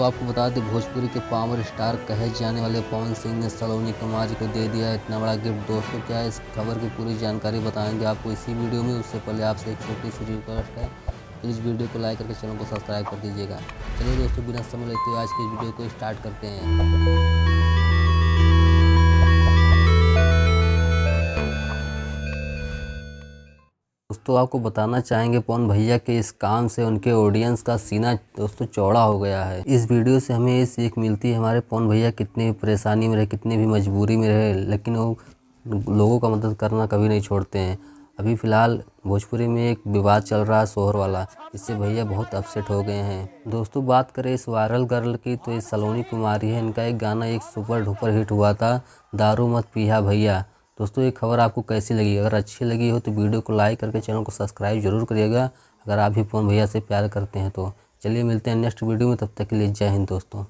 दोस्तों आपको बता दें, भोजपुरी के पावर स्टार कहे जाने वाले पवन सिंह ने सलोनी कुमारी को दे दिया इतना बड़ा गिफ्ट। दोस्तों क्या है इस खबर की पूरी जानकारी बताएंगे आपको इसी वीडियो में। उससे पहले आपसे एक छोटी सी रिक्वेस्ट है, प्लीज़ वीडियो को लाइक करके चैनल को सब्सक्राइब कर दीजिएगा। चलिए दोस्तों बिना समय लेते हुए आज की वीडियो को स्टार्ट करते हैं। दोस्तों आपको बताना चाहेंगे, पवन भैया के इस काम से उनके ऑडियंस का सीना दोस्तों चौड़ा हो गया है। इस वीडियो से हमें ये सीख मिलती है, हमारे पवन भैया कितनी परेशानी में रहे, कितनी भी मजबूरी में रहे, लेकिन वो लोगों का मदद करना कभी नहीं छोड़ते हैं। अभी फ़िलहाल भोजपुरी में एक विवाद चल रहा है सोहर वाला, इससे भैया बहुत अपसेट हो गए हैं। दोस्तों बात करें इस वायरल गर्ल की, तो ये सलोनी कुमारी है। इनका एक गाना एक सुपर डुपर हिट हुआ था, दारू मत पिया भैया। दोस्तों ये खबर आपको कैसी लगी? अगर अच्छी लगी हो तो वीडियो को लाइक करके चैनल को सब्सक्राइब जरूर करिएगा, अगर आप भी पवन भैया से प्यार करते हैं तो। चलिए मिलते हैं नेक्स्ट वीडियो में, तब तक के लिए जय हिंद दोस्तों।